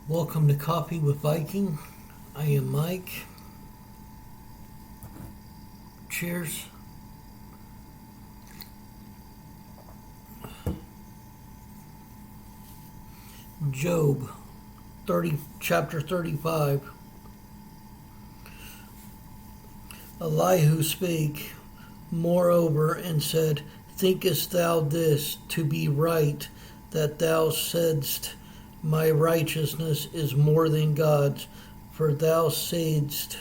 Welcome to Coffee with Viking. I am Mike. Cheers. Job, chapter 35. Elihu spake moreover and said, Thinkest thou this to be right, that thou saidst, My righteousness is more than God's? For thou saidst,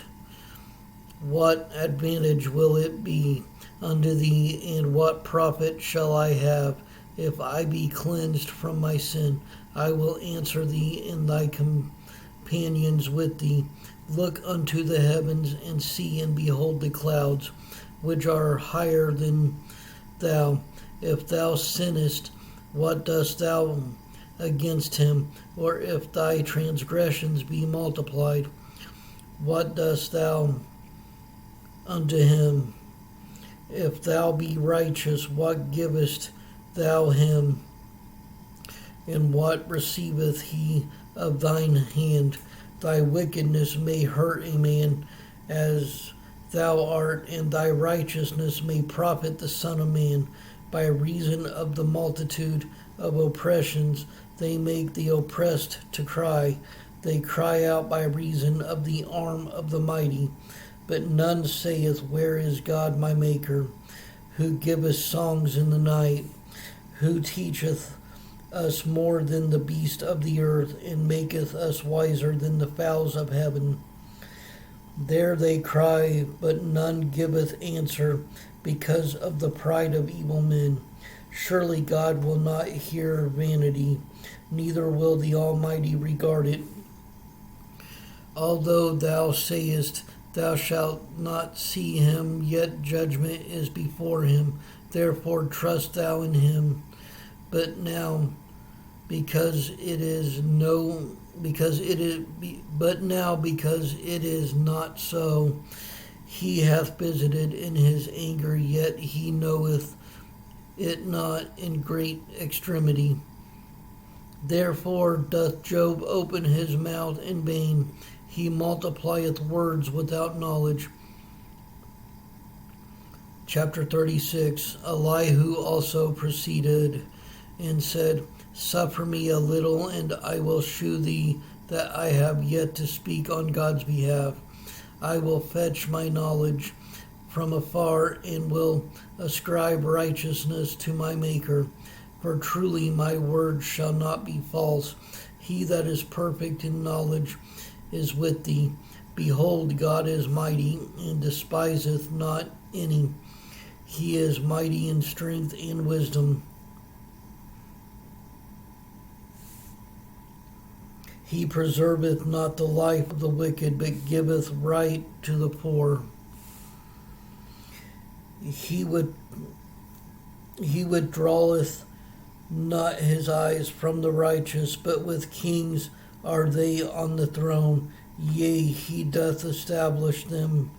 What advantage will it be unto thee, and what profit shall I have, if I be cleansed from my sin? I will answer thee and thy companions with thee. Look unto the heavens, and see and behold the clouds, which are higher than thou. If thou sinnest, what dost thou against him? Or if thy transgressions be multiplied, what dost thou unto him? If thou be righteous, what givest thou him? And what receiveth he of thine hand? Thy wickedness may hurt a man as thou art, and thy righteousness may profit the Son of Man. By reason of the multitude of oppressions, they make the oppressed to cry. They cry out by reason of the arm of the mighty. But none saith, Where is God my Maker? Who giveth songs in the night? Who teacheth us more than the beast of the earth, and maketh us wiser than the fowls of heaven? There they cry, but none giveth answer, because of the pride of evil men. Surely God will not hear vanity, neither will the Almighty regard it. Although thou sayest, Thou shalt not see him, yet judgment is before him. Therefore trust thou in him. But now, because it is not so, he hath visited in his anger, yet he knoweth it not in great extremity. Therefore doth Job open his mouth in vain. He multiplieth words without knowledge. Chapter 36. Elihu also proceeded and said, Suffer me a little, and I will shew thee that I have yet to speak on God's behalf. I will fetch my knowledge from afar, and will ascribe righteousness to my Maker. For truly my word shall not be false. He that is perfect in knowledge is with thee. Behold, God is mighty, and despiseth not any. He is mighty in strength and wisdom. He preserveth not the life of the wicked, but giveth right to the poor. He withdraweth not his eyes from the righteous, but with kings are they on the throne. Yea, he doth establish them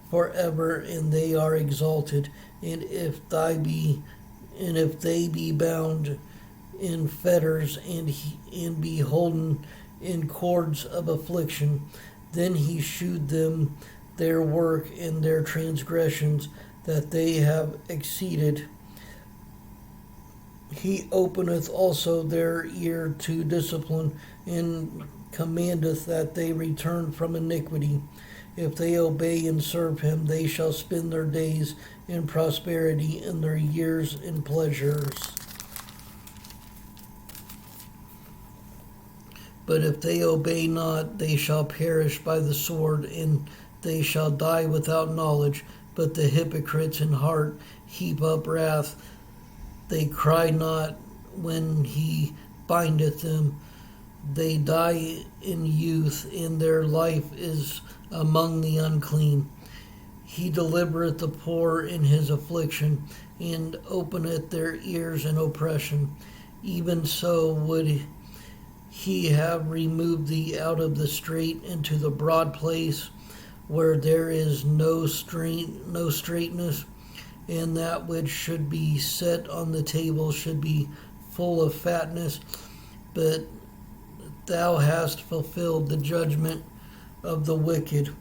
forever, and they are exalted. And if they be bound in fetters, and be holden in cords of affliction, then he shewed them their work and their transgressions, that they have exceeded. He openeth also their ear to discipline, and commandeth that they return from iniquity. If they obey and serve him, they shall spend their days in prosperity, and their years in pleasures. But if they obey not, they shall perish by the sword, and they shall die without knowledge. But the hypocrites in heart heap up wrath. They cry not when he bindeth them. They die in youth, and their life is among the unclean. He delivereth the poor in his affliction, and openeth their ears in oppression. Even so would he have removed thee out of the strait into the broad place, where there is no straightness, and that which should be set on the table should be full of fatness. But thou hast fulfilled the judgment of the wicked.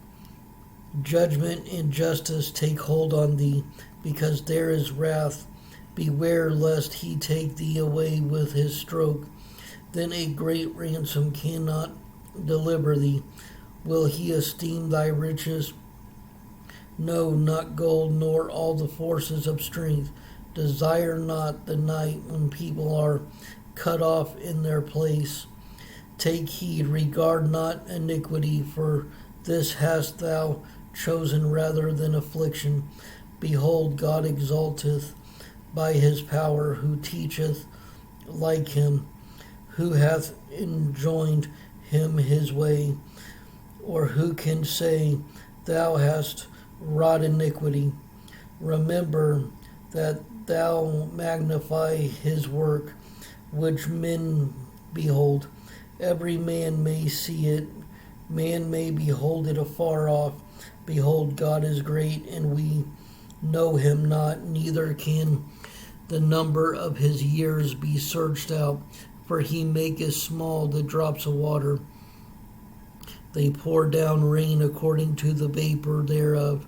Judgment and justice take hold on thee, because there is wrath. Beware lest he take thee away with his stroke. Then a great ransom cannot deliver thee. Will he esteem thy riches? No, not gold, nor all the forces of strength. Desire not the night when people are cut off in their place. Take heed, regard not iniquity, for this hast thou chosen rather than affliction. Behold, God exalteth by his power, who teacheth like him, who hath enjoined him his way, or who can say, Thou hast wrought iniquity. Remember that thou magnify his work, which men behold. Every man may see it, man may behold it afar off. Behold, God is great, and we know him not, neither can the number of his years be searched out. For he maketh small the drops of water. They pour down rain according to the vapor thereof,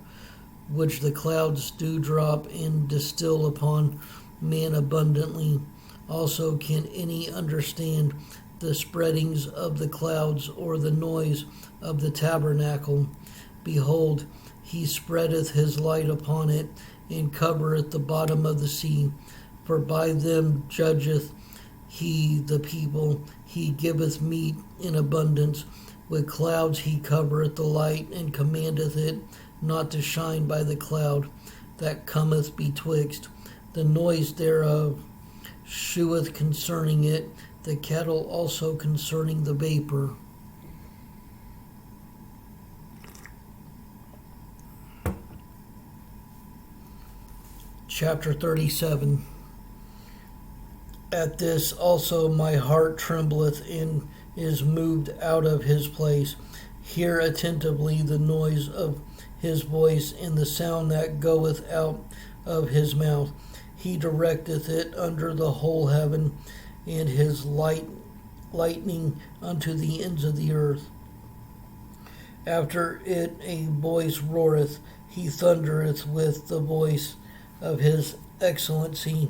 which the clouds do drop and distill upon man abundantly. Also can any understand the spreadings of the clouds, or the noise of the tabernacle? Behold, he spreadeth his light upon it, and covereth the bottom of the sea. For by them judgeth he the people, he giveth meat in abundance. With clouds he covereth the light, and commandeth it not to shine by the cloud that cometh betwixt. The noise thereof sheweth concerning it, the cattle also concerning the vapor. Chapter 37. At this also my heart trembleth and is moved out of his place. Hear attentively the noise of his voice, and the sound that goeth out of his mouth. He directeth it under the whole heaven, and his lightning unto the ends of the earth. After it a voice roareth, he thundereth with the voice of his excellency,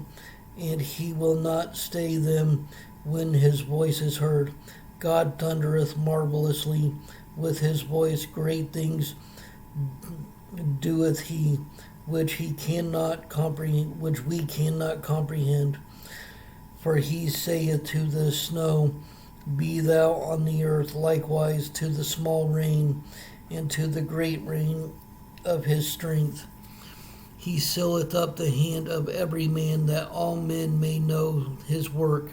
and he will not stay them when his voice is heard. God thundereth marvelously with his voice, great things doeth he, which we cannot comprehend. For he saith to the snow, Be thou on the earth, likewise to the small rain, and to the great rain of his strength. He sealeth up the hand of every man, that all men may know his work.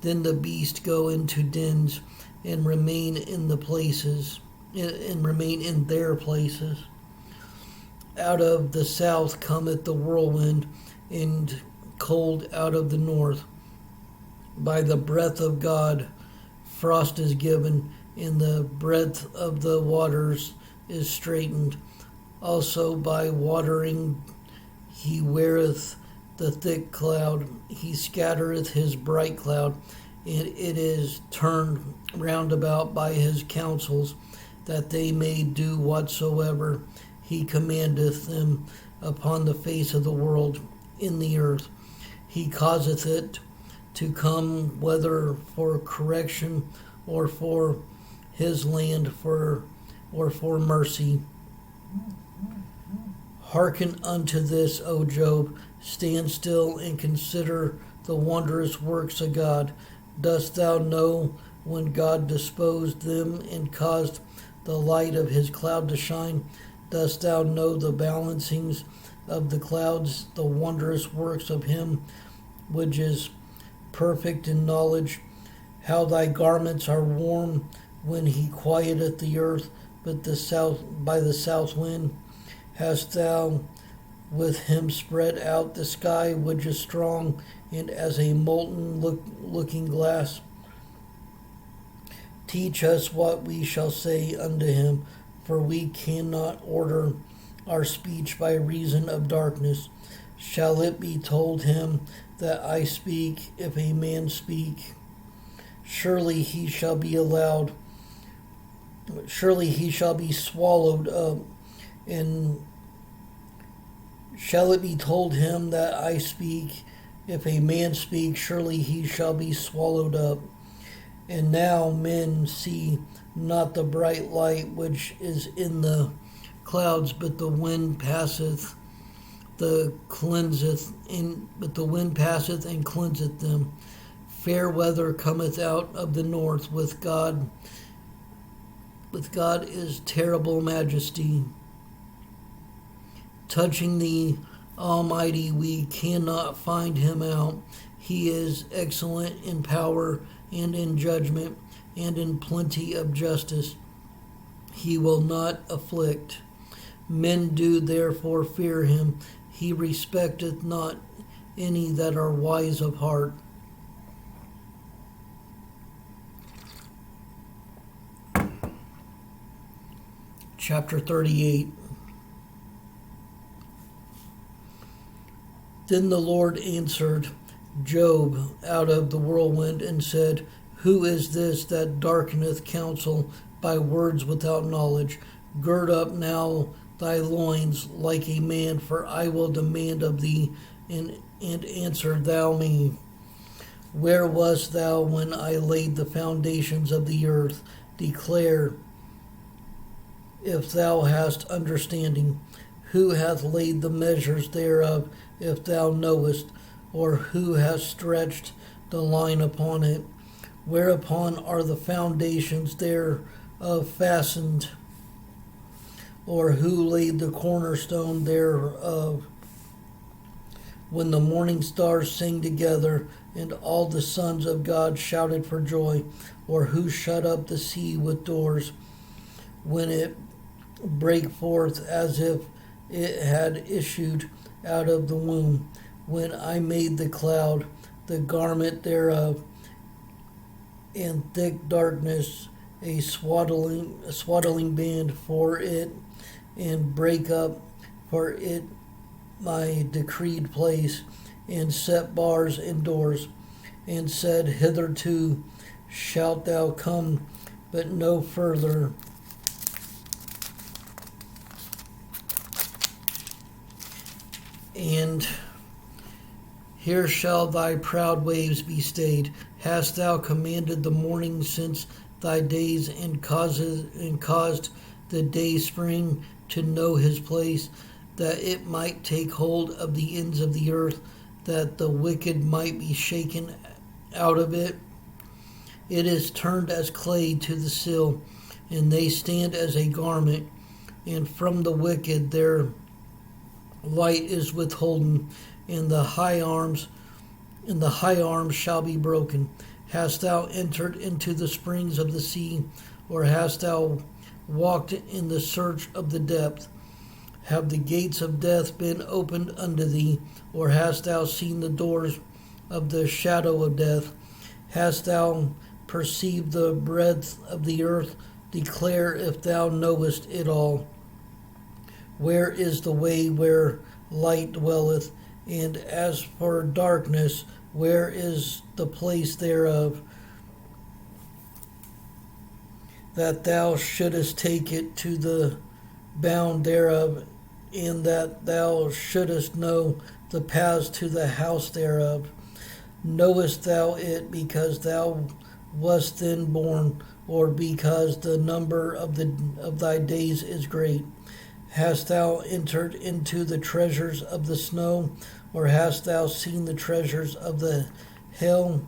Then the beasts go into dens, and remain in their places. Out of the south cometh the whirlwind, and cold out of the north. By the breath of God frost is given, and the breadth of the waters is straitened. Also by watering he weareth the thick cloud, he scattereth his bright cloud, and it is turned round about by his counsels, that they may do whatsoever he commandeth them upon the face of the world in the earth. He causeth it to come, whether for correction or for his land, or for mercy. Hearken unto this, O Job. Stand still and consider the wondrous works of God. Dost thou know when God disposed them and caused the light of his cloud to shine? Dost thou know the balancings of the clouds, the wondrous works of him which is perfect in knowledge? How thy garments are warm when he quieteth the earth, but by the south wind? Hast thou with him spread out the sky, which is strong, and as a molten looking glass? Teach us what we shall say unto him, for we cannot order our speech by reason of darkness. Shall it be told him that I speak, if a man speak? surely he shall be allowed, surely he shall be swallowed up. And shall it be told him that I speak? If a man speak, surely he shall be swallowed up. And now men see not the bright light which is in the clouds, but the wind passeth, but the wind passeth and cleanseth them. Fair weather cometh out of the north. With God is terrible majesty. Touching the Almighty, we cannot find him out. He is excellent in power and in judgment and in plenty of justice. He will not afflict. Men do therefore fear him. He respecteth not any that are wise of heart. Chapter 38. Then the Lord answered Job out of the whirlwind and said, Who is this that darkeneth counsel by words without knowledge? Gird up now thy loins like a man, for I will demand of thee, and answer thou me. Where wast thou when I laid the foundations of the earth? Declare, if thou hast understanding. Who hath laid the measures thereof, if thou knowest? Or who hath stretched the line upon it? Whereupon are the foundations thereof fastened? Or who laid the cornerstone thereof? When the morning stars sang together, and all the sons of God shouted for joy? Or who shut up the sea with doors, when it brake forth as if it had issued out of the womb? When I made the cloud, the garment thereof, and thick darkness, a swaddling band for it, and break up for it my decreed place, and set bars and doors, and said, Hitherto shalt thou come, but no further. And here shall thy proud waves be stayed. Hast thou commanded the morning since thy days, and caused the day spring to know his place, that it might take hold of the ends of the earth, that the wicked might be shaken out of it? It is turned as clay to the sill, and they stand as a garment, and from the wicked their light is withholden, and the high arms shall be broken. Hast thou entered into the springs of the sea, or hast thou walked in the search of the depth? Have the gates of death been opened unto thee, or hast thou seen the doors of the shadow of death? Hast thou perceived the breadth of the earth? Declare if thou knowest it all. Where is the way where light dwelleth? And as for darkness, where is the place thereof? That thou shouldest take it to the bound thereof, and that thou shouldest know the paths to the house thereof. Knowest thou it because thou wast then born, or because the number of thy days is great? Hast thou entered into the treasures of the snow, or hast thou seen the treasures of the hail,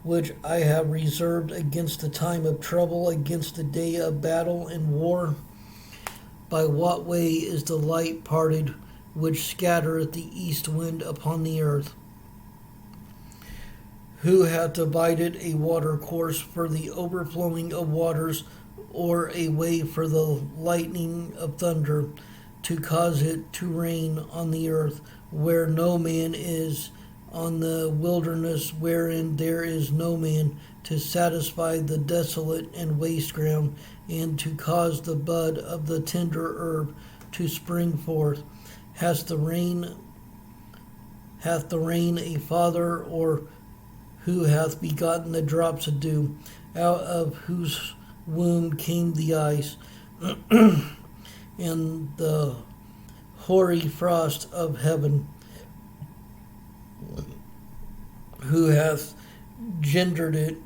which I have reserved against the time of trouble, against the day of battle and war? By what way is the light parted, which scattereth the east wind upon the earth? Who hath divided a water course for the overflowing of waters, or a way for the lightning of thunder, to cause it to rain on the earth, where no man is, on the wilderness wherein there is no man, to satisfy the desolate and waste ground, and to cause the bud of the tender herb to spring forth? Hath the rain a father, or who hath begotten the drops of dew, out of whose womb came the ice, and the hoary frost of heaven, who hath gendered it.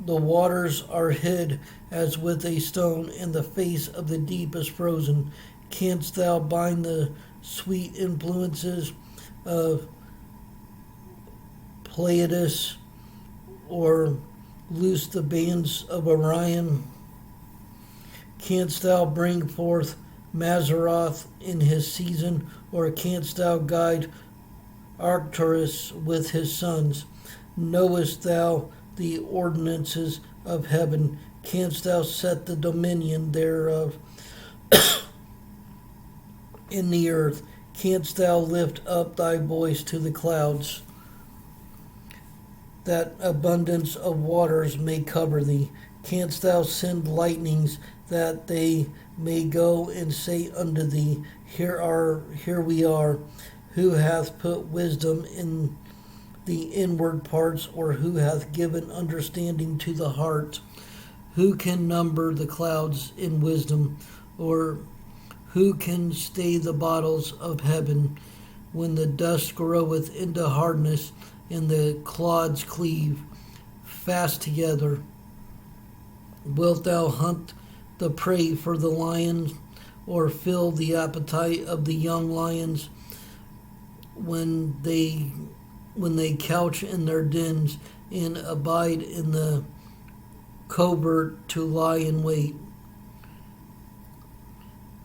The waters are hid as with a stone, and the face of the deep is frozen. Canst thou bind the sweet influences of Pleiades, or loose the bands of Orion? Canst thou bring forth Mazzaroth in his season, or canst thou guide Arcturus with his sons? Knowest thou the ordinances of heaven? Canst thou set the dominion thereof in the earth? Canst thou lift up thy voice to the clouds, that abundance of waters may cover thee? Canst thou send lightnings, that they may go and say unto thee, Here we are? Who hath put wisdom in the inward parts, or who hath given understanding to the heart? Who can number the clouds in wisdom, or who can stay the bottles of heaven? When the dust groweth into hardness, and the clods cleave fast together, wilt thou hunt the prey for the lions, or fill the appetite of the young lions, when they couch in their dens, and abide in the covert to lie in wait?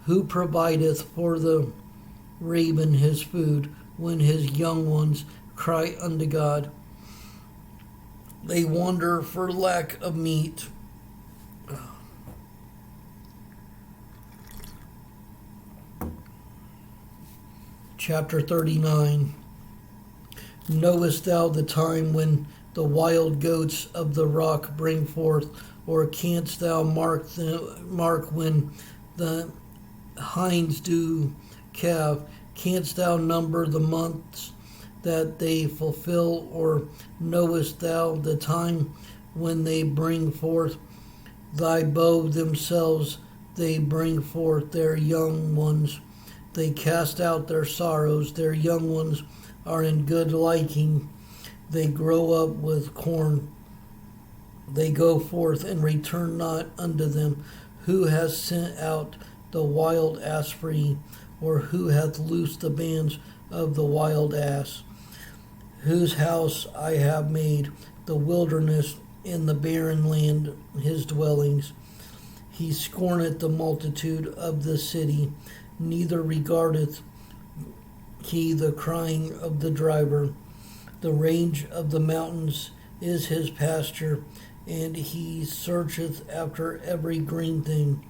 Who provideth for the raven his food, when his young ones cry unto God? They wander for lack of meat. Chapter 39. Knowest thou the time when the wild goats of the rock bring forth, or canst thou mark when the hinds do calve? Canst thou number the months that they fulfill, or knowest thou the time when they bring forth? Thy bow themselves, they bring forth their young ones. They cast out their sorrows. Their young ones are in good liking. They grow up with corn. They go forth and return not unto them. Who has sent out the wild ass free, or who hath loosed the bands of the wild ass? Whose house I have made, the wilderness, in the barren land his dwellings. He scorneth the multitude of the city, neither regardeth he the crying of the driver. The range of the mountains is his pasture, and he searcheth after every green thing.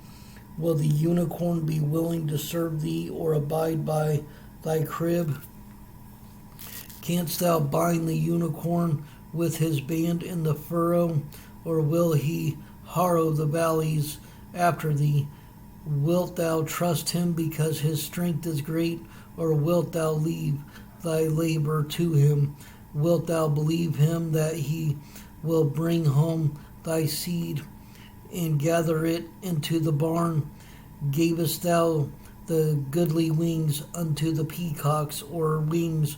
Will the unicorn be willing to serve thee, or abide by thy crib? Canst thou bind the unicorn with his band in the furrow, or will he harrow the valleys after thee? Wilt thou trust him because his strength is great, or wilt thou leave thy labor to him? Wilt thou believe him that he will bring home thy seed and gather it into the barn? Gavest thou the goodly wings unto the peacocks, or wings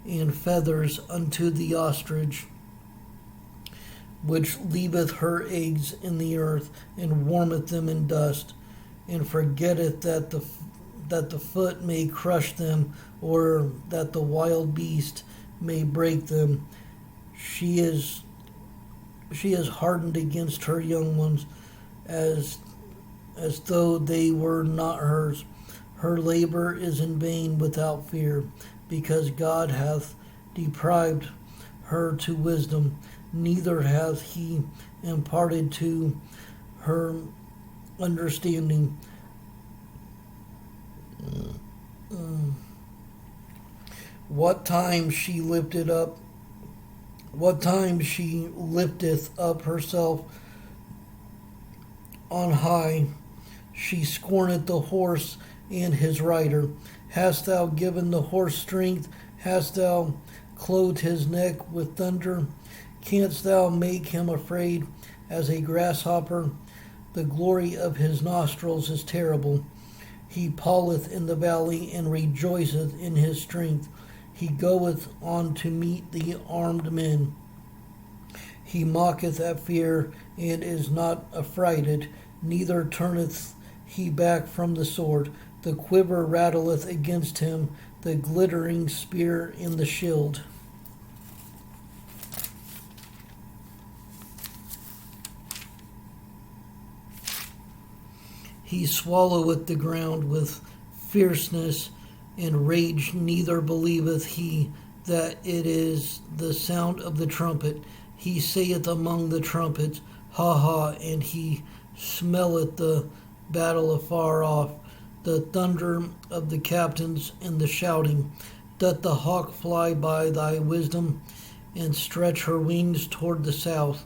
and feathers unto the ostrich, which leaveth her eggs in the earth, and warmeth them in dust, and forgetteth that the foot may crush them, or that the wild beast may break them? She is hardened against her young ones, as though they were not hers. Her labor is in vain without fear, because God hath deprived her to wisdom, neither hath he imparted to her understanding. What time she lifteth up herself on high, she scorneth the horse and his rider. Hast thou given the horse strength? Hast thou clothed his neck with thunder? Canst thou make him afraid as a grasshopper? The glory of his nostrils is terrible. He pauleth in the valley, and rejoiceth in his strength. He goeth on to meet the armed men. He mocketh at fear, and is not affrighted, neither turneth he back from the sword. The quiver rattleth against him, the glittering spear in the shield. He swalloweth the ground with fierceness and rage, neither believeth he that it is the sound of the trumpet. He saith among the trumpets, Ha ha, and he smelleth the battle afar off, the thunder of the captains and the shouting. Doth the hawk fly by thy wisdom, and stretch her wings toward the south?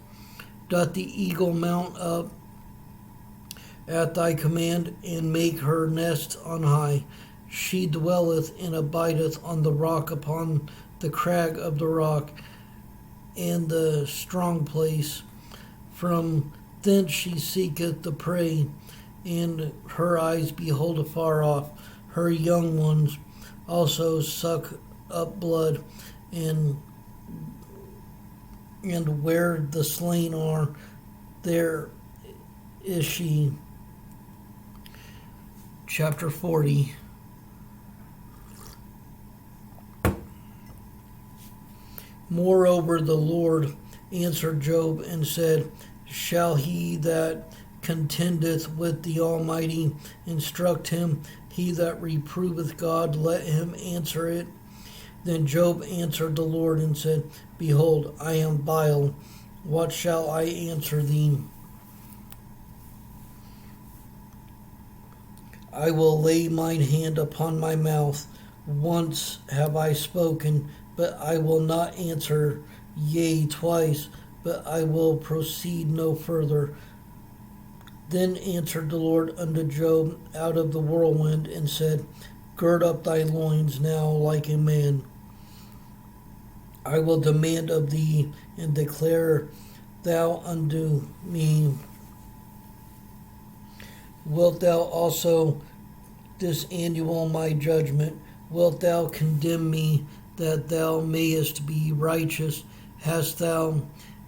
Doth the eagle mount up at thy command, and make her nest on high? She dwelleth and abideth on the rock, upon the crag of the rock, and the strong place. From thence she seeketh the prey, and her eyes behold afar off. Her young ones also suck up blood, and where the slain are, there is she. Chapter 40. Moreover, the Lord answered Job and said, Shall he that contendeth with the Almighty instruct him? He that reproveth God, let him answer it. Then Job answered the Lord and said, Behold, I am vile. What shall I answer thee? I will lay mine hand upon my mouth. Once have I spoken, but I will not answer. Yea, twice, but I will proceed no further. Then answered the Lord unto Job out of the whirlwind, and said, Gird up thy loins now like a man. I will demand of thee, and declare thou unto me. Wilt thou also disannul my judgment? Wilt thou condemn me, that thou mayest be righteous? Hast thou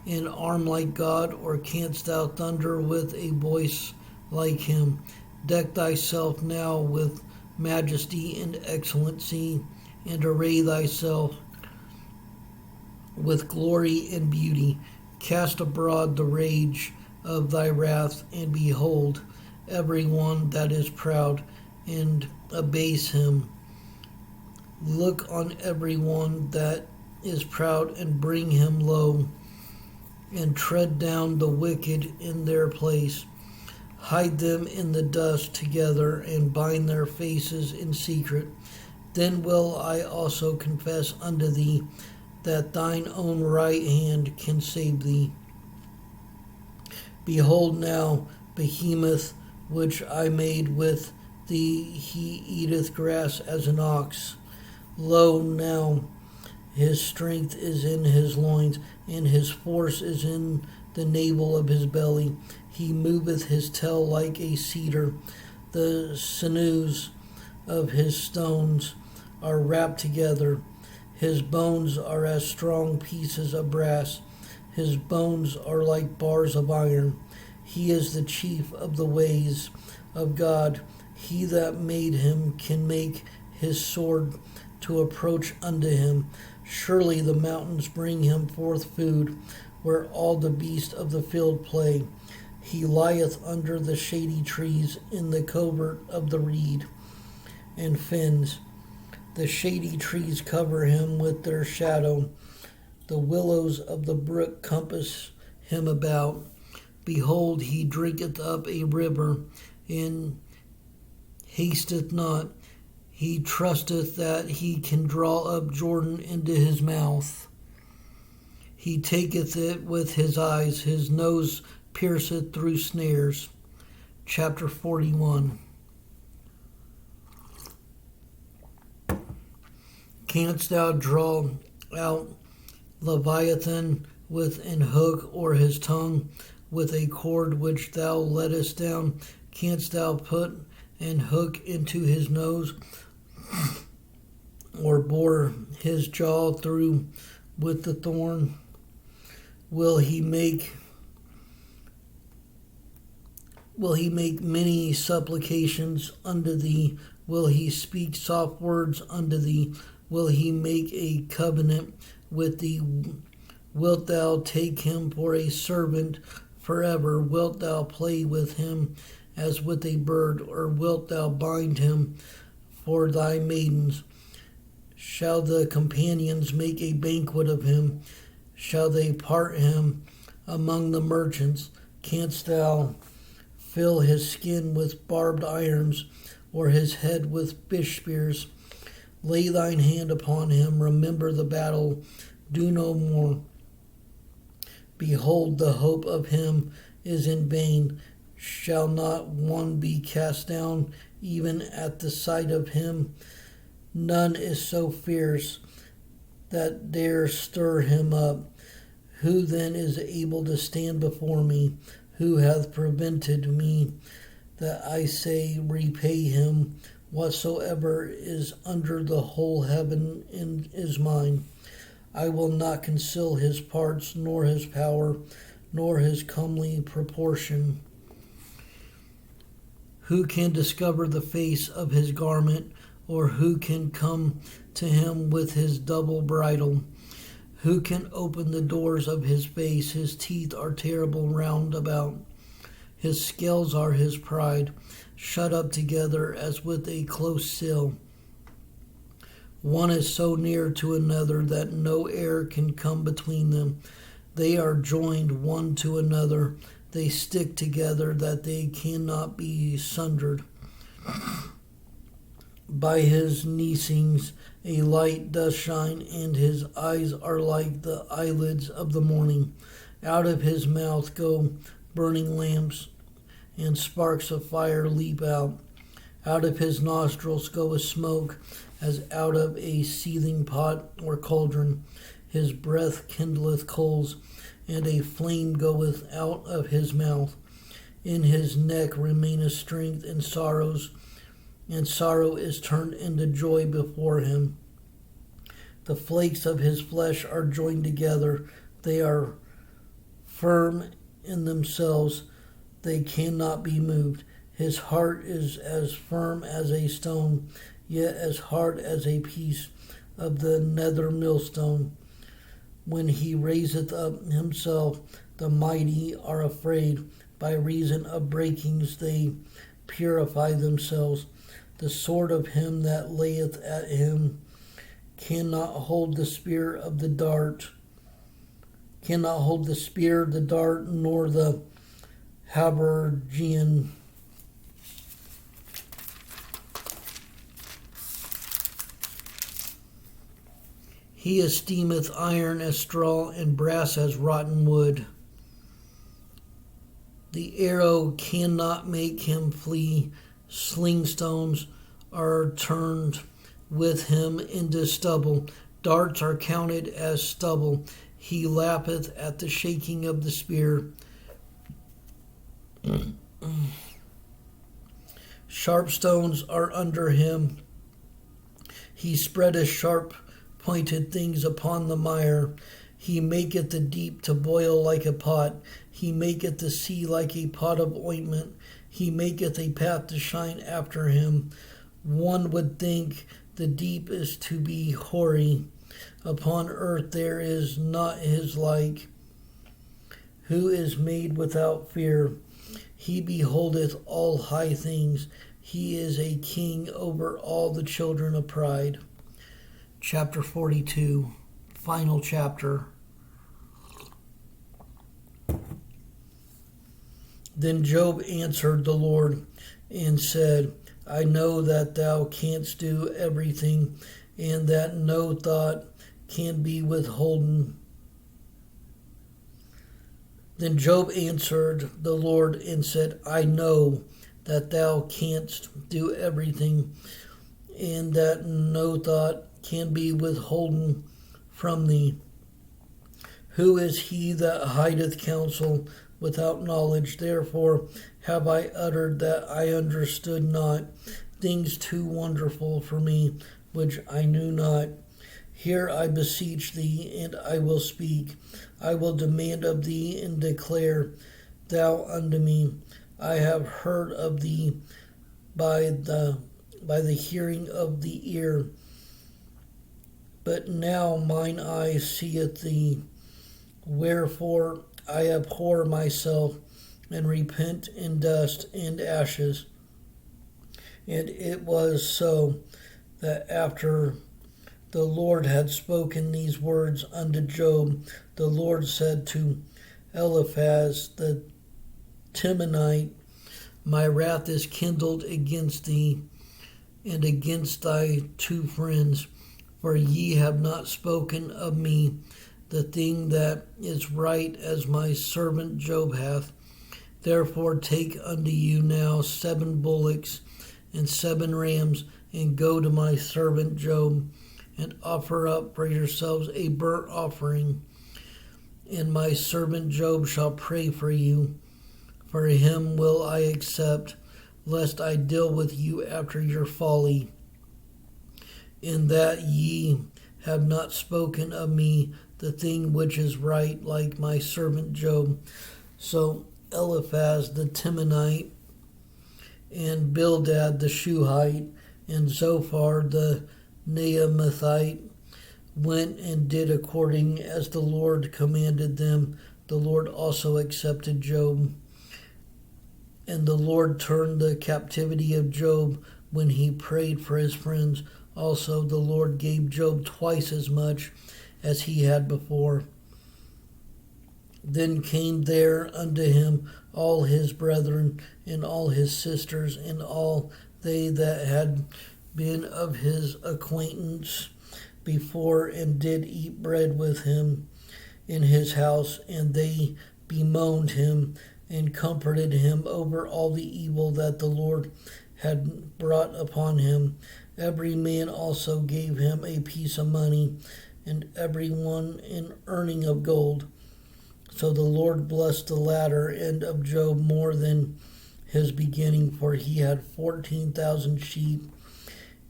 an arm like God, or canst thou thunder with a voice like him? Deck thyself now with majesty and excellency, and array thyself with glory and beauty. Cast abroad the rage of thy wrath, and behold every one that is proud, and abase him. Look on every one that is proud, and bring him low, and tread down the wicked in their place. Hide them in the dust together, and bind their faces in secret. Then will I also confess unto thee that thine own right hand can save thee. Behold now, Behemoth, which I made with thee, he eateth grass as an ox. Lo now, his strength is in his loins, and his force is in the navel of his belly. He moveth his tail like a cedar. The sinews of his stones are wrapped together. His bones are as strong pieces of brass. His bones are like bars of iron. He is the chief of the ways of God. He that made him can make his sword to approach unto him. Surely the mountains bring him forth food, where all the beasts of the field play. He lieth under the shady trees in the covert of the reed and fens. The shady trees cover him with their shadow. The willows of the brook compass him about. Behold, he drinketh up a river, and hasteth not. He trusteth that he can draw up Jordan into his mouth. He taketh it with his eyes. His nose pierceth through snares. Chapter 41. Canst thou draw out Leviathan with an hook, or his tongue with a cord which thou lettest down? Canst thou put an hook into his nose, or bore his jaw through with the thorn? Will he make many supplications unto thee? Will he speak soft words unto thee? Will he make a covenant with thee? Wilt thou take him for a servant forever? Wilt thou play with him as with a bird? Or wilt thou bind him for thy maidens? Shall the companions make a banquet of him? Shall they part him among the merchants? Canst thou fill his skin with barbed irons, or his head with fish spears? Lay thine hand upon him, remember the battle, do no more. Behold, the hope of him is in vain. Shall not one be cast down even at the sight of him? None is so fierce that dare stir him up. Who then is able to stand before me? Who hath prevented me that I say, repay him whatsoever is under the whole heaven is mine? I will not conceal his parts, nor his power, nor his comely proportion. Who can discover the face of his garment, or who can come to him with his double bridle? Who can open the doors of his face? His teeth are terrible round about. His scales are his pride, shut up together as with a close seal. One is so near to another that no air can come between them. They are joined one to another. They stick together that they cannot be sundered. By his neesings a light does shine, and his eyes are like the eyelids of the morning. Out of his mouth go burning lamps, and sparks of fire leap out. Out of his nostrils goeth smoke, as out of a seething pot or cauldron. His breath kindleth coals, and a flame goeth out of his mouth. In his neck remaineth strength, and sorrow is turned into joy before him. The flakes of his flesh are joined together. They are firm in themselves. They cannot be moved. His heart is as firm as a stone, yet as hard as a piece of the nether millstone. When he raiseth up himself, the mighty are afraid. By reason of breakings they purify themselves. The sword of him that layeth at him cannot hold the spear of the dart, the dart, nor the habergeon. He esteemeth iron as straw, and brass as rotten wood. The arrow cannot make him flee. Slingstones are turned with him into stubble. Darts are counted as stubble. He lappeth at the shaking of the spear. Sharp stones are under him. He spreadeth sharp pointed things upon the mire. He maketh the deep to boil like a pot. He maketh the sea like a pot of ointment. He maketh a path to shine after him. One would think the deep is to be hoary. Upon earth there is not his like. Who is made without fear? He beholdeth all high things. He is a king over all the children of pride. Chapter 42, final chapter. Then Job answered the Lord and said, I know that thou canst do everything, and that no thought can be withholden. Then Job answered the Lord and said, I know that thou canst do everything, and that no thought can be withholden from thee. Who is he that hideth counsel without knowledge? Therefore have I uttered that I understood not, things too wonderful for me, which I knew not. Hear, I beseech thee, and I will speak. I will demand of thee, and declare thou unto me. I have heard of thee by the hearing of the ear, but now mine eye seeth thee. Wherefore I abhor myself, and repent in dust and ashes. And it was so, that after the Lord had spoken these words unto Job, the Lord said to Eliphaz the Temanite, My wrath is kindled against thee, and against thy two friends, for ye have not spoken of me the thing that is right, as my servant Job hath. Therefore take unto you now 7 bullocks and 7 rams, and go to my servant Job, and offer up for yourselves a burnt offering. And my servant Job shall pray for you. For him will I accept, lest I deal with you after your folly, in that ye have not spoken of me the thing which is right, like my servant Job. So Eliphaz the Temanite, and Bildad the Shuhite, and Zophar the Naamathite went and did according as the Lord commanded them. The Lord also accepted Job. And the Lord turned the captivity of Job when he prayed for his friends. Also the Lord gave Job twice as much as he had before. Then came there unto him all his brethren, and all his sisters, and all they that had been of his acquaintance before, and did eat bread with him in his house, and they bemoaned him, and comforted him over all the evil that the Lord had brought upon him. Every man also gave him a piece of money, and every one an earning of gold. So the Lord blessed the latter end of Job more than his beginning, for he had 14,000 sheep,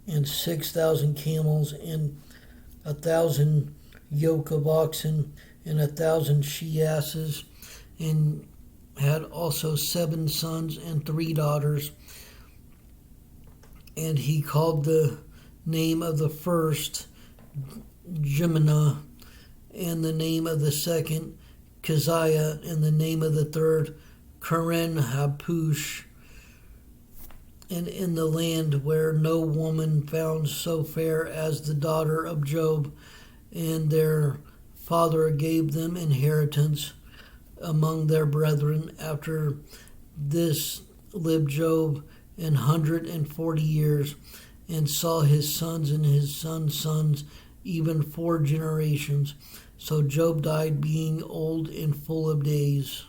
and 6,000 camels, and 1,000 yoke of oxen, and 1,000 she-asses, and had also 7 sons and 3 daughters. And he called the name of the first Jemima, and the name of the second Keziah, and the name of the third Keren-Happuch. And in the land where no woman found so fair as the daughter of Job, and their father gave them inheritance among their brethren. After this lived Job 140 years, and saw his sons and his sons' sons, even 4 generations. So Job died, being old and full of days.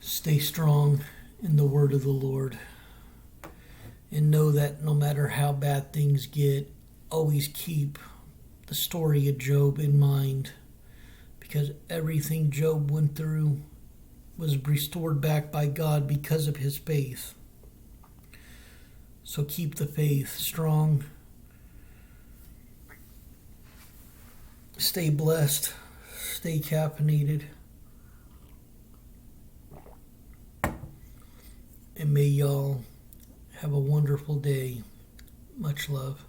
Stay strong in the word of the Lord, and know that no matter how bad things get, always keep the story of Job in mind, because everything Job went through was restored back by God because of his faith. So keep the faith strong. Stay blessed. Stay caffeinated. And may y'all have a wonderful day. Much love.